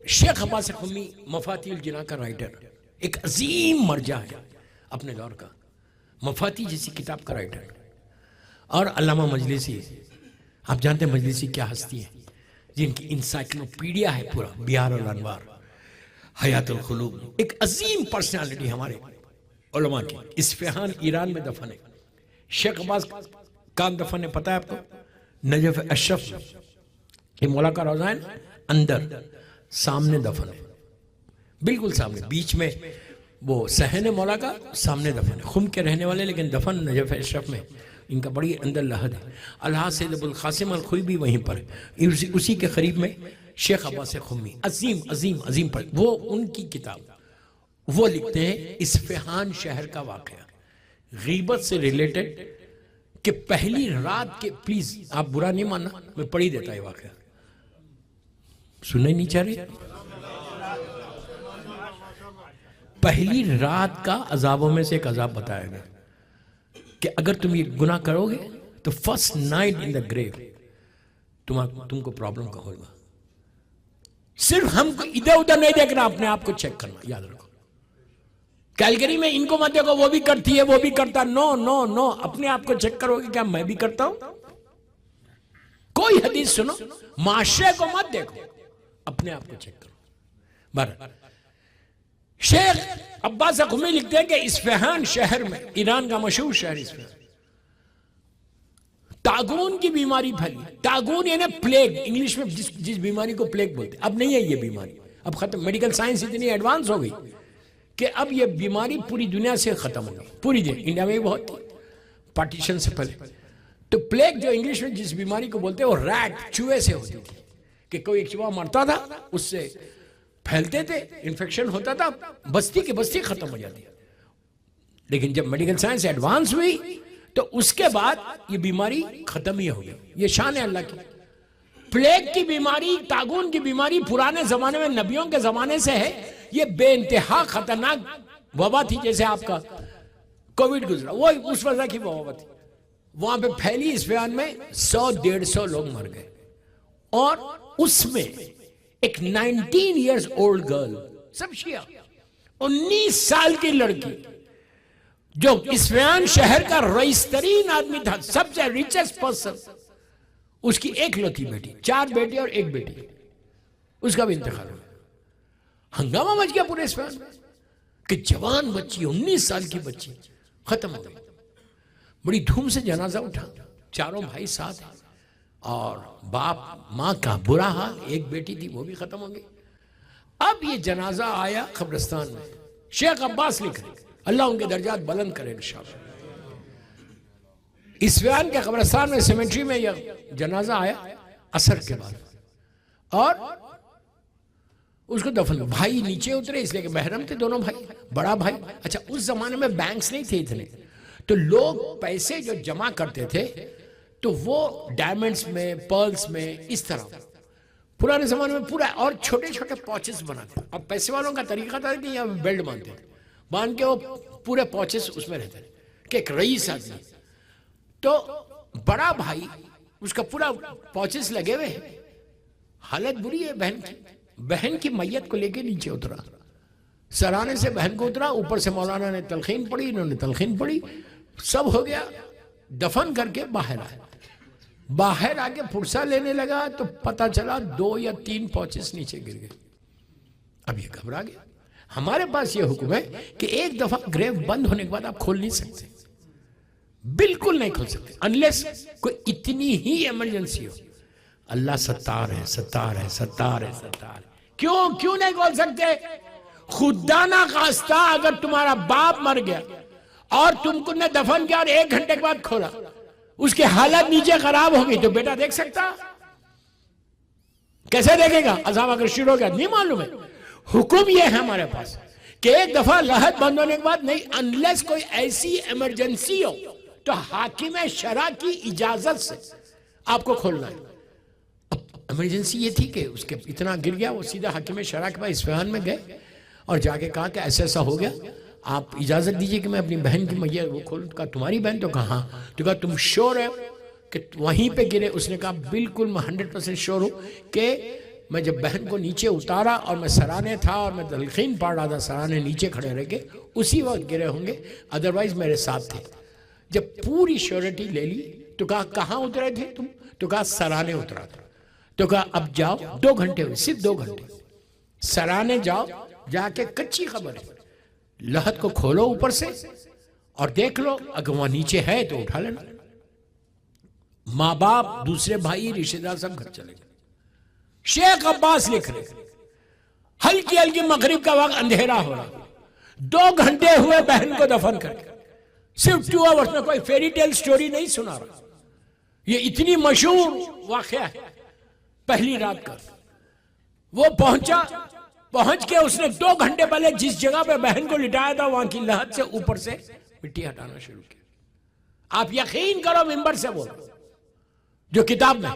شیخ عباس قمی مفاتیح الجناح کا رائٹر، ایک عظیم مرجع ہے اپنے دور کا، مفاتیح جیسی کتاب کا رائٹر. اور علامہ مجلسی، آپ جانتے ہیں مجلسی کیا ہستی ہے، جن کی انسائکلوپیڈیا ہے پورا، بیار الانوار، حیات القلوب، ایک عظیم پرسنالٹی ہمارے علماء کی. اصفہان ایران میں دفن ہے. شیخ عباس کہاں دفن ہے پتہ ہے آپ کو؟ نجف اشرف، یہ مولا کا روضہ ہے نا، اندر سامنے دفن ہے، بالکل سامنے، بیچ میں وہ صحن مولا کا، سامنے دفن ہے. خم کے رہنے والے لیکن دفن نجف اشرف میں، ان کا بڑی اندر لحد ہے. الحاظ سید ابو القاسم الخوئی بھی وہیں پر ہے، اسی کے قریب میں شیخ عباس قمی، عظیم عظیم عظیم پر. وہ ان کی کتاب، وہ لکھتے ہیں اصفہان شہر کا واقعہ غیبت سے ریلیٹڈ، کہ پہلی رات کے، پلیز آپ برا نہیں ماننا میں پڑھی دیتا ہے واقعہ، سننے نہیں چاہ رہے. پہلی رات کا عذابوں میں سے ایک عذاب بتایا گیا کہ اگر تم یہ گناہ کرو گے تو فرسٹ نائٹ ان دا گریو تم کو پرابلم کا ہوگا. صرف ہم کو ادھر ادھر نہیں دیکھنا، اپنے آپ کو چیک کرنا. یاد رکھو، کیلگری میں ان کو مت دیکھو وہ بھی کرتی ہے وہ بھی کرتا، نو نو نو، اپنے آپ کو چیک کرو کہ کیا میں بھی کرتا ہوں. کوئی حدیث سنو، معاشرے کو مت دیکھو، اپنے آپ کو چیک کرو. بہرحال شیخ عباس قمی لکھتے ہیں کہ اصفہان شہر میں، ایران کا مشہور شہر اصفہان، طاعون کی بیماری پھیلی. طاعون یعنی پلیگ، انگلش میں جس بیماری کو پلیگ بولتے ہیں. اب نہیں ہے یہ بیماری، اب ختم. میڈیکل سائنس اتنی ایڈوانس ہو گئی کہ اب یہ بیماری پوری دنیا سے ختم ہو گئی. پوری دنیا، انڈیا میں بھی بہت تھی پارٹیشن سے پہلے. تو پلیگ جو انگلش میں جس بیماری کو بولتے ہیں وہ ریٹ، چوہے سے ہوتی تھی، کہ کوئی ایک چوہا مرتا تھا، اس سے پھیلتے تھے، انفیکشن ہوتا تھا، بستی کی بستی ختم ہو جاتی. لیکن جب میڈیکل سائنس ایڈوانس ہوئی تو اس کے بعد یہ بیماری ختم ہی ہو گئی. یہ شان ہے اللہ کی. پلیگ کی بیماری، طاعون کی بیماری پرانے زمانے میں نبیوں کے زمانے سے ہے. یہ بے انتہا خطرناک وبا تھی، جیسے آپ کا کووڈ گزرا، وہ اس وجہ کی وبا تھی. وہاں پہ پھیلی اصفہان میں 100-150 لوگ مر گئے. اور اس میں ایک 19 ایئرز اولڈ گرل، سب شیعہ، 19 سال کی لڑکی، جو اصفہان شہر کا رئیس ترین آدمی تھا، سب سے ریچسٹ پرسن، اس کی ایک لوتی بیٹی، 4 بیٹے اور 1 بیٹی، اس کا بھی انتقال ہوا. ہنگامہ مچ گیا پورے اصفہان میں کہ جوان بچی، 19 سال کی بچی ختم ہو گئی. بڑی دھوم سے جنازہ اٹھا، چاروں بھائی ساتھ ہیں، اور باپ ماں کا برا حال، ایک بیٹی تھی وہ بھی ختم ہو گئی. اب یہ جنازہ آیا قبرستان میں. شیخ عباس لکھ رہے، اللہ ان کے درجات بلند کرے انشاءاللہ. اصفہان کے قبرستان میں، سیمیٹری میں یہ جنازہ آیا عصر کے بعد، اور اس کو دفن. بھائی نیچے اترے، اس لیے کہ محرم تھے دونوں بھائی، بڑا بھائی. اچھا اس زمانے میں بینکس نہیں تھے اتنے، تو لوگ پیسے جو جمع کرتے تھے تو وہ ڈائمنڈز میں، پرلز میں، اس طرح پرانے زمانے میں پورا، اور چھوٹے چھوٹے پوچز بناتے. اب پیسے والوں کا طریقہ تھا کہ یہاں بیلٹ باندھتے تھے، باندھ کے وہ پورے پوچز اس میں رہتے تھے کہ ایک رئیس آدمی. تو بڑا بھائی اس کا پورا پوچز لگے ہوئے ہیں. حالت بری ہے بہن کی. بہن کی میت کو لے کے نیچے اترا، سرانے سے بہن کو اترا، اوپر سے مولانا نے تلقین پڑھی، انہوں نے تلقین پڑھی، سب ہو گیا. دفن کر کے باہر آئے. باہر آ کے پرسہ لینے لگا تو پتہ چلا 2 یا 3 پوچز نیچے گر گئے. اب یہ گھبرا گیا. ہمارے پاس یہ حکم ہے کہ ایک دفعہ گریو بند ہونے کے بعد آپ کھول نہیں سکتے، بالکل نہیں کھول سکتے، انلیس کوئی اتنی ہی ایمرجنسی ہو. اللہ ستار ہے، ستار ہے، ستار ہے، ستار ہے. کیوں نہیں کھول سکتے؟ خدا نہ خواستہ اگر تمہارا باپ مر گیا اور تم کو نے دفن کیا اور 1 گھنٹے کے بعد کھولا، اس کی حالت نیچے خراب ہو گئی، تو بیٹا دیکھ سکتا؟ کیسے دیکھے گا؟ عذاب اگر شروع ہو گیا نہیں معلوم ہے. حکم یہ ہے ہمارے پاس کہ ایک دفعہ لحد بند ہونے کے بعد نہیں، انلیس کوئی ایسی ایمرجنسی ہو تو حاکم شرع کی اجازت سے آپ کو کھولنا ہے. ایمرجنسی یہ تھی کہ اس کے اتنا گر گیا، وہ سیدھا حاکم شرع کے پاس اصفہان میں گئے اور جا کے کہا کہ ایسا ہو گیا، آپ اجازت دیجئے کہ میں اپنی بہن کی میت وہ کھولوں. کہا تمہاری بہن؟ تو کہا ہاں. تو کہا تم شور ہے کہ وہیں پہ گرے؟ اس نے کہا بالکل میں 100% شور ہوں کہ میں جب بہن کو نیچے اتارا اور میں سرانے تھا اور میں تلقین پڑھ رہا تھا، سرانے نیچے کھڑے رہ کے، اسی وقت گرے ہوں گے، ادروائز میرے ساتھ تھے۔ جب پوری شیورٹی لے لی تو کہا کہاں اترے تھے تم؟ تو کہا سرانے اترا تھا۔ تو کہا اب جاؤ، 2 گھنٹے ہوئے، صرف 2 گھنٹے، سرانے جاؤ، جا کے کچی خبر ہے، لحد کو کھولو اوپر سے اور دیکھ لو، اگر وہاں نیچے ہے تو اٹھا لینا۔ ماں باپ، دوسرے بھائی، رشتہ دار سب گھر چلے گئے۔ شیخ عباس لکھ رہے، ہلکی ہلکی مغرب کا وقت، اندھیرا ہو رہا، 2 گھنٹے ہوئے بہن کو دفن کر کے، صرف 2 آورز میں، کوئی فیری ٹیل سٹوری نہیں سنا رہا، یہ اتنی مشہور واقعہ ہے پہلی رات کا۔ وہ پہنچ کے اس نے 2 گھنٹے پہلے جس جگہ پہ بہن کو لٹایا تھا وہاں کی لحد سے اوپر سے مٹی ہٹانا شروع کیا۔ آپ یقین کرو، ممبر سے بول جو کتاب میں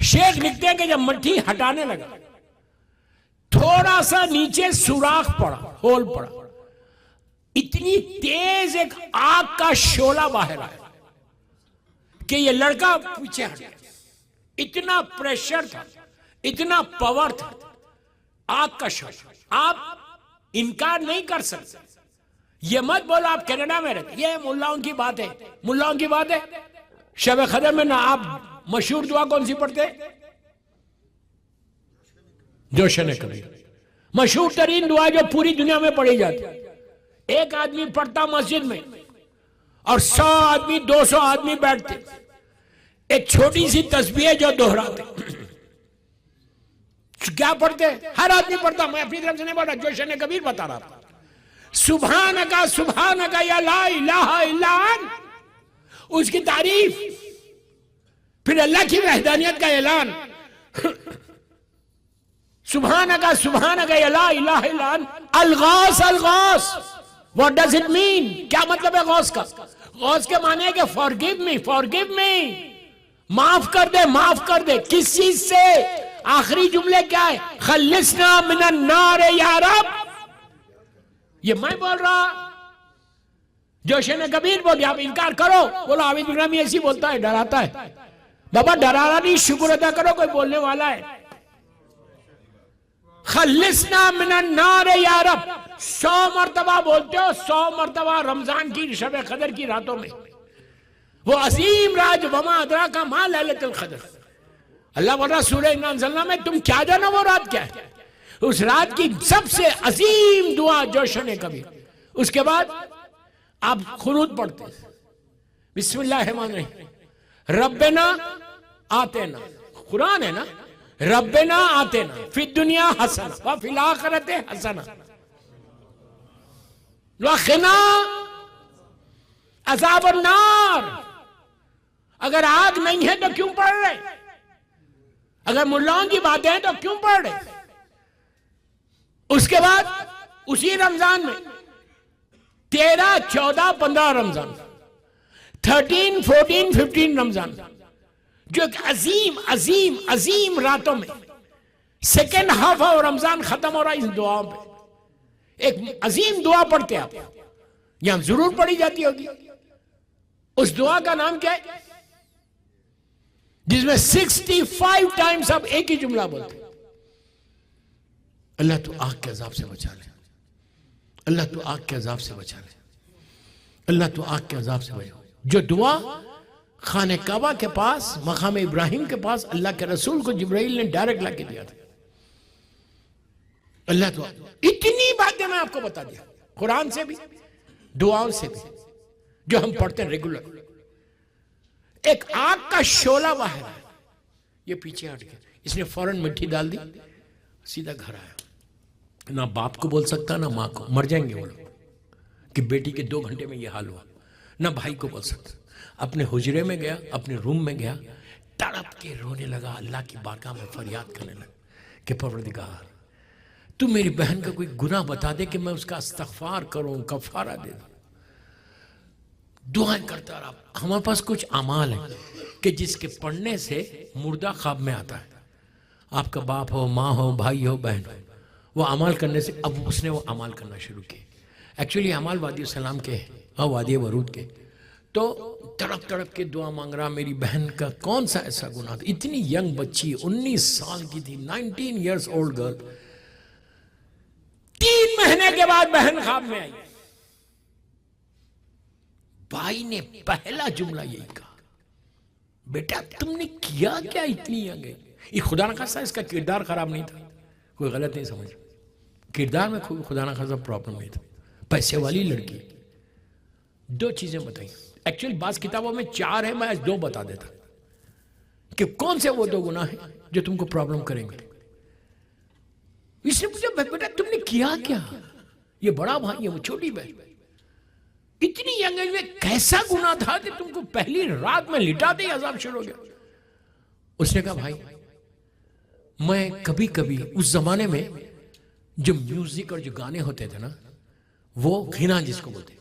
شیخ لکھتے ہیں کہ جب مٹی ہٹانے لگا تھوڑا سا نیچے سوراخ پڑا، ہول پڑا، اتنی تیز ایک آگ کا شعلہ باہر آیا کہ یہ لڑکا پیچھے ہٹ گیا۔ اتنا پریشر تھا، اتنا پاور تھا، آگ کا شعلہ، آپ انکار نہیں کر سکتے۔ یہ مت بولو آپ کینیڈا میں رہتے، یہ ملاؤں کی بات ہے، ملاؤں کی بات ہے۔ شب قدر میں نہ آپ مشہور دعا کون سی پڑھتے؟ جوشن کبیر، مشہور ترین دعا جو پوری دنیا میں پڑھی جاتی ہے۔ ایک آدمی پڑھتا مسجد میں اور 100 آدمی 200 آدمی بیٹھتے، ایک چھوٹی سی تسبیح جو دہراتے۔ کیا پڑھتے؟ ہر آدمی پڑھتا، میں اپنی طرف سے نہیں پڑھتا، جوشن کبیر بتا رہا تھا۔ سبحانکا سبحانکا یا لا الہ الا انت، اس کی تعریف، پھر اللہ کی وحدانیت کا اعلان۔ سبحانکا سبحانکا یا لا الہ الا انت، الغوث الغوث، what does it mean؟ کیا مطلب ہے غوث کا؟ غوث کے معنی ہے کہ forgive me، معاف کر دے، معاف کر دے۔ کس چیز سے؟ آخری جملے کیا ہے؟ خلصنا من النار یا رب۔ یہ میں بول رہا، جوشن کبیر بول گیا، آپ انکار کرو، بولو عابد اکرامی ایسی بولتا ہے، ڈراتا ہے۔ بابا ڈرانا نہیں، شکر ادا کرو کوئی بولنے والا ہے۔ خلصنا من النار یا رب 100 مرتبہ بولتے ہو، 100 مرتبہ رمضان کی شب قدر کی راتوں میں، وہ عظیم رات، وما ادراک ما لیلۃ القدر۔ اللہ بول رہا سورہ انا انزلنا میں، تم کیا جانا وہ رات کیا ہے؟ اس رات کی سب سے عظیم دعا جوشن کبیر۔ اس کے بعد آپ قنوت پڑھتے، بسم اللہ الرحمن الرحیم، ربنا آتینا، قرآن ہے نا، ربنا آتینا فی الدنیا حسنہ وفی الآخرۃ حسنہ وقنا عذاب النار۔ اگر آگ نہیں ہے تو کیوں پڑھ رہے؟ اگر ملاؤں کی باتیں ہیں تو کیوں پڑھ رہے؟ اس کے بعد اسی رمضان میں 13، 14، 15 رمضان، 13، 14، 15 رمضان، جو ایک عظیم عظیم عظیم راتوں میں، سیکنڈ ہاف آف رمضان ختم ہو رہا ہے اس دعاؤں پہ۔ ایک عظیم دعا پڑھتے آپ، یہاں ضرور پڑھی جاتی ہوگی۔ اس دعا کا نام کیا ہے؟ جس میں 65 ٹائمز آپ ایک ہی جملہ بولتے، اللہ تو آگ کے عذاب سے بچا لے، اللہ تو آگ کے عذاب سے بچا لے، اللہ تو آگ کے عذاب سے بچا۔ جو دعا خانہ کعبہ کے پاس، مقام ابراہیم کے پاس اللہ کے رسول کو جبرائیل نے ڈائریکٹ لا کے دیا تھا۔ اللہ تو اتنی باتیں میں آپ کو بتا دیا، قرآن سے بھی، دعاؤں سے بھی، جو ہم پڑھتے ہیں ریگولر۔ ایک آگ کا شعلہ باہر ہے، یہ پیچھے ہٹ گیا، اس نے فوراً مٹی ڈال دی، سیدھا گھر آیا۔ نہ باپ کو بول سکتا، نہ ماں کو، مر جائیں گے وہ لوگ کہ بیٹی کے 2 گھنٹے میں یہ حال ہوا۔ نہ بھائی کو بول سکتا، اپنے حجرے میں گیا، اپنے روم میں گیا، تڑپ کے رونے لگا، اللہ کی بارگاہ میں فریاد کرنے لگا کہ پروردگار تو میری بہن کا کوئی گناہ بتا دے کہ میں اس کا استغفار کروں، کفارہ دے دوں۔ دعائیں کرتا رہا۔ ہمارے پاس کچھ اعمال ہیں کہ جس کے پڑھنے سے مردہ خواب میں آتا ہے۔ آپ کا باپ ہو، ماں ہو، بھائی ہو، بہن ہو، وہ اعمال کرنے سے اب اس نے وہ اعمال کرنا شروع کیے۔ ایکچولی اعمال وادی السلام کے اور وادی ورود کے، تو تڑپ تڑپ کے دعا مانگ رہا، میری بہن کا کون سا ایسا گناہ تھا، اتنی ینگ بچی 19 سال کی تھی، 19 ایئرس اولڈ گرل. 3 مہینے کے بعد بہن خواب میں آئی. بھائی نے پہلا جملہ یہی کہا، بیٹا تم نے کیا کیا اتنی ینگ ہے. یہ خدا نہ خواستہ اس کا کردار خراب نہیں تھا، کوئی غلط نہیں سمجھ، کردار میں خدا نہ خواستہ پرابلم نہیں تھا، پیسے والی لڑکی. 2 چیزیں بتائیں، ایکچولی بعض کتابوں میں 4 ہیں، میں آج 2 بتا دیتا کہ کون سے وہ 2 گناہ ہیں جو تم کو پرابلم کریں گے. اس نے پوچھا بیٹا تم نے کیا کیا، یہ بڑا بھائی ہے وہ چھوٹی بہن، اتنی ینگ ایج میں کیسا گناہ تھا کہ تم کو پہلی رات میں لٹاتے ہی عذاب شروع ہو گیا. اس نے کہا بھائی میں کبھی کبھی اس زمانے میں جو میوزک اور جو گانے ہوتے تھے نا، وہ غنا جس کو بولتے،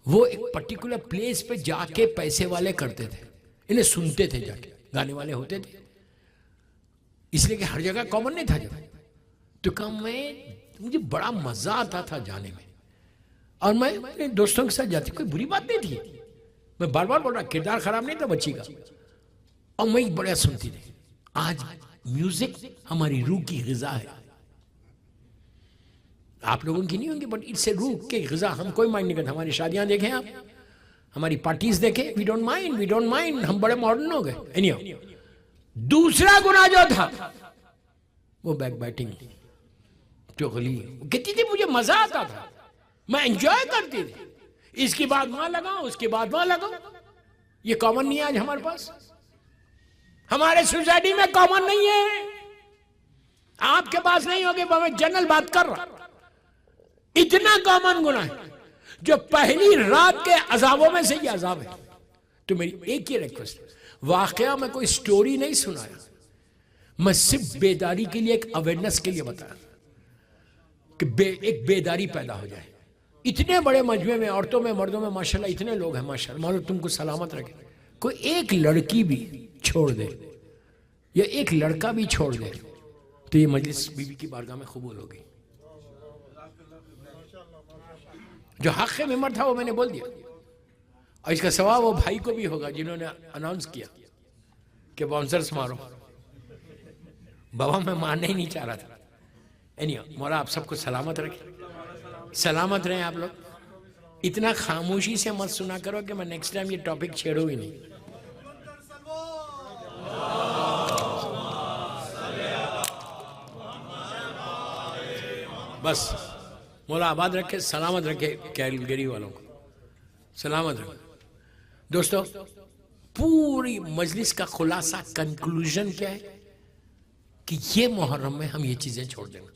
وہ ایک پرٹیکولر پلیس پہ جا کے پیسے والے کرتے تھے، انہیں سنتے تھے جا کے، گانے والے ہوتے تھے، اس لیے کہ ہر جگہ کامن نہیں تھا. جب تو کہا مجھے بڑا مزہ آتا تھا جانے میں، اور میں اپنے دوستوں کے ساتھ جاتی، کوئی بری بات نہیں تھی، میں بار بار بول رہا کردار خراب نہیں تھا بچی کا، اور میں بڑا سنتی تھی. آج میوزک ہماری روح کی غذا ہے، آپ لوگوں کی نہیں ہوں گی بٹ اس سے روح کی غذا ہم کوئی مائنڈ نہیں کرتے. ہماری شادیاں دیکھیں آپ، ہماری پارٹیز دیکھیں، وی ڈونٹ مائنڈ، ہم بڑے ماڈرن ہو گئے. دوسرا گناہ جو تھا وہ بیک بائٹنگ، چغلی. کہتی تھی مجھے مزہ آتا تھا، میں انجوائے کرتی تھی، اس کی بات وہاں لگاؤ، اس کی بات وہاں لگاؤ. یہ کامن نہیں ہے آج ہمارے پاس، ہمارے سوسائٹی میں کامن نہیں ہے. آپ کے پاس نہیں ہوگی، میں جنرل بات کر رہا. اتنا کامن گناہ ہے جو پہلی رات کے عذابوں میں سے یہ عذاب ہے. تو میری ایک ہی ریکویسٹ، واقعہ میں کوئی سٹوری نہیں سنایا، میں صرف بیداری کے لیے، ایک اویئرنس کے لیے بتایا کہ ایک بیداری پیدا ہو جائے. اتنے بڑے مجمع میں عورتوں میں مردوں میں ماشاءاللہ اتنے لوگ ہیں، ماشاءاللہ مانو تم کو سلامت رکھے. کوئی ایک لڑکی بھی چھوڑ دے یا ایک لڑکا بھی چھوڑ دے تو یہ مجلس بی بی کی بارگاہ میں قبول ہوگی. جو حق ممبر تھا وہ میں نے بول دیا، اور اس کا ثواب وہ بھائی کو بھی ہوگا جنہوں نے اناؤنس کیا کہ باؤنسرز مارو. بابا میں مارنا ہی نہیں چاہ رہا تھا. مولا آپ سب کو سلامت رکھے، سلامت رہیں آپ لوگ. اتنا خاموشی سے مت سنا کرو کہ میں نیکسٹ ٹائم یہ ٹاپک چھیڑوں ہی نہیں. بس مولا آباد رکھے، سلامت رکھے، کیلگری والوں کو سلامت رکھے. دوستو پوری مجلس کا خلاصہ کنکلوژن کیا ہے کہ یہ محرم میں ہم یہ چیزیں چھوڑ دیں گے.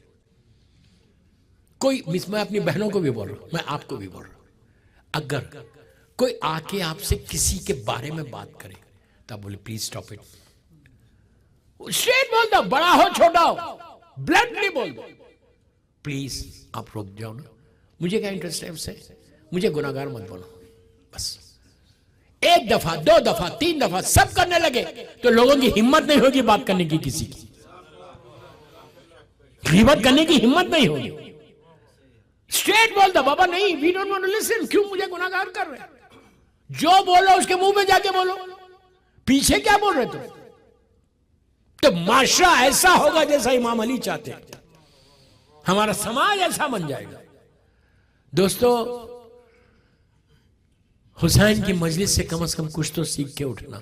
میں اپنی بہنوں کو بھی بول رہا ہوں، میں آپ کو بھی بول رہا ہوں، اگر کوئی آ کے آپ سے کسی کے بارے میں بات کرے تو آپ بولے پلیز سٹاپ اٹ. اسٹریٹ بول دو، بڑا ہو چھوٹا ہو، بلنٹلی بول دو، پلیز آپ روک جاؤ نا. مجھے کیا انٹرسٹ ہے اس سے، مجھے گناہگار مت بولو. بس 1 دفعہ 2 دفعہ 3 دفعہ سب کرنے لگے تو لوگوں کی ہمت نہیں ہوگی بات کرنے کی، کسی کی غیبت کرنے کی ہمت نہیں ہوگی. اسٹریٹ بول دو بابا نہیں، we don't want to listen, کیوں مجھے گناہگار کر رہے ہیں. جو بولو اس کے منہ میں جا کے بولو، پیچھے کیا بول رہے تھے. تو معاشرہ ایسا ہوگا جیسا امام علی چاہتے ہیں، ہمارا سماج ایسا بن جائے گا. دوستو حسین کی مجلس سے کم از کم کچھ تو سیکھ کے اٹھنا.